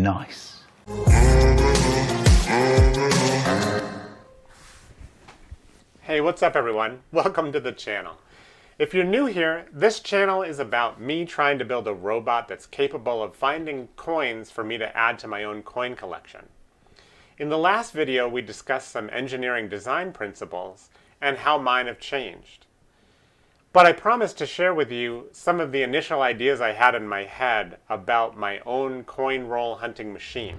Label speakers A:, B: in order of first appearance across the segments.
A: Nice.
B: Hey, what's up everyone? Welcome to the channel. If you're new here, this channel is about me trying to build a robot that's capable of finding coins for me to add to my own coin collection. In the last video, we discussed some engineering design principles and how mine have changed. But I promised to share with you some of the initial ideas I had in my head about my own coin roll hunting machine.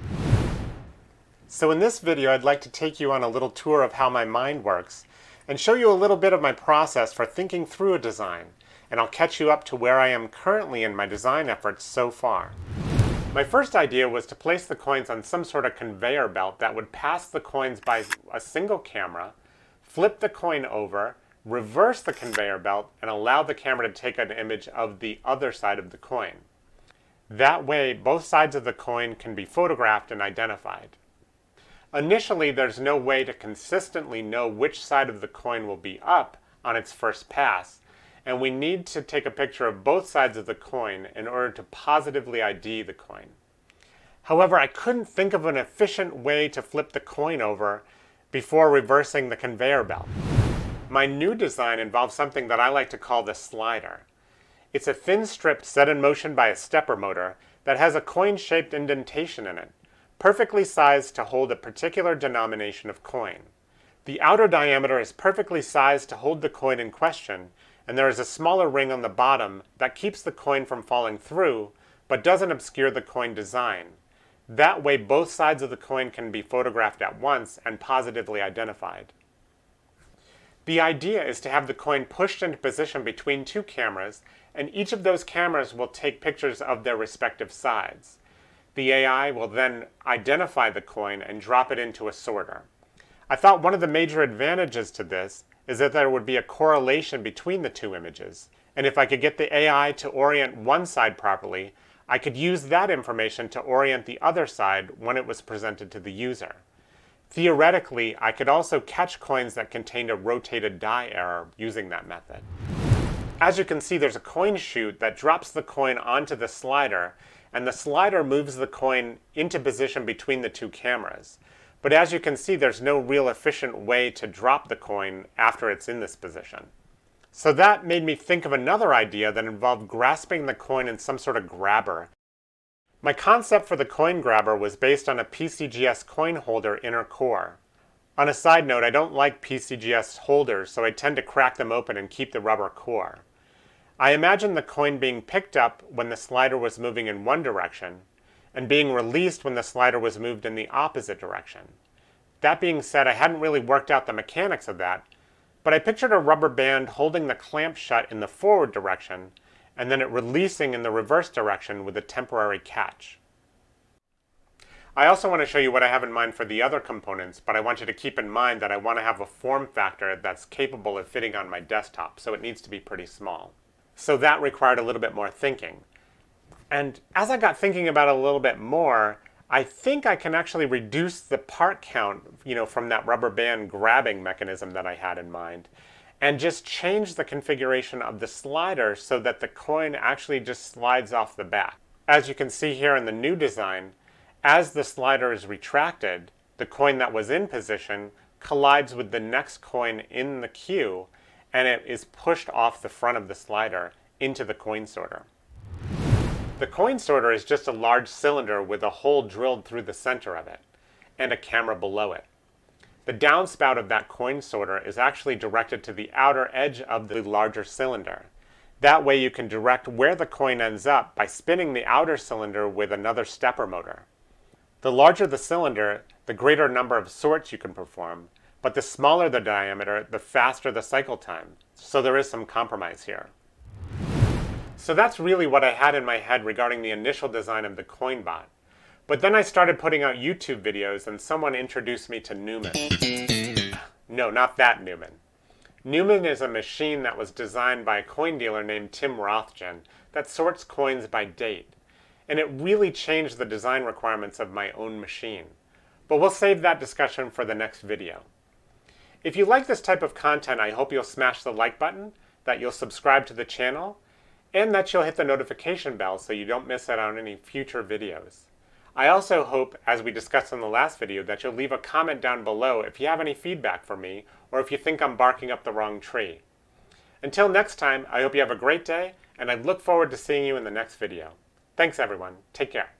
B: So in this video, I'd like to take you on a little tour of how my mind works and show you a little bit of my process for thinking through a design, and I'll catch you up to where I am currently in my design efforts so far. My first idea was to place the coins on some sort of conveyor belt that would pass the coins by a single camera, flip the coin over, reverse the conveyor belt, and allow the camera to take an image of the other side of the coin. That way, both sides of the coin can be photographed and identified. Initially, there's no way to consistently know which side of the coin will be up on its first pass, and we need to take a picture of both sides of the coin in order to positively ID the coin. However, I couldn't think of an efficient way to flip the coin over before reversing the conveyor belt. My new design involves something that I like to call the slider. It's a thin strip set in motion by a stepper motor that has a coin-shaped indentation in it, perfectly sized to hold a particular denomination of coin. The outer diameter is perfectly sized to hold the coin in question, and there is a smaller ring on the bottom that keeps the coin from falling through, but doesn't obscure the coin design. That way, both sides of the coin can be photographed at once and positively identified. The idea is to have the coin pushed into position between two cameras, and each of those cameras will take pictures of their respective sides. The AI will then identify the coin and drop it into a sorter. I thought one of the major advantages to this is that there would be a correlation between the two images, and if I could get the AI to orient one side properly, I could use that information to orient the other side when it was presented to the user. Theoretically, I could also catch coins that contained a rotated die error using that method. As you can see, there's a coin chute that drops the coin onto the slider, and the slider moves the coin into position between the two cameras. But as you can see, there's no real efficient way to drop the coin after it's in this position. So that made me think of another idea that involved grasping the coin in some sort of grabber. My concept for the coin grabber was based on a PCGS coin holder inner core. On a side note, I don't like PCGS holders, so I tend to crack them open and keep the rubber core. I imagined the coin being picked up when the slider was moving in one direction, and being released when the slider was moved in the opposite direction. That being said, I hadn't really worked out the mechanics of that, but I pictured a rubber band holding the clamp shut in the forward direction, and then it releasing in the reverse direction with a temporary catch. I also want to show you what I have in mind for the other components, but I want you to keep in mind that I want to have a form factor that's capable of fitting on my desktop, so it needs to be pretty small. So that required a little bit more thinking. And as I got thinking about it a little bit more, I think I can actually reduce the part count, from that rubber band grabbing mechanism that I had in mind, and just change the configuration of the slider so that the coin actually just slides off the back. As you can see here in the new design, as the slider is retracted, the coin that was in position collides with the next coin in the queue, and it is pushed off the front of the slider into the coin sorter. The coin sorter is just a large cylinder with a hole drilled through the center of it, and a camera below it. The downspout of that coin sorter is actually directed to the outer edge of the larger cylinder. That way you can direct where the coin ends up by spinning the outer cylinder with another stepper motor. The larger the cylinder, the greater number of sorts you can perform, but the smaller the diameter, the faster the cycle time. So there is some compromise here. So that's really what I had in my head regarding the initial design of the CoinBot. But then I started putting out YouTube videos and someone introduced me to Numin. No, not that Numin. Numin is a machine that was designed by a coin dealer named Tim Rothgen that sorts coins by date. And it really changed the design requirements of my own machine. But we'll save that discussion for the next video. If you like this type of content, I hope you'll smash the like button, that you'll subscribe to the channel, and that you'll hit the notification bell so you don't miss out on any future videos. I also hope, as we discussed in the last video, that you'll leave a comment down below if you have any feedback for me or if you think I'm barking up the wrong tree. Until next time, I hope you have a great day, and I look forward to seeing you in the next video. Thanks everyone. Take care.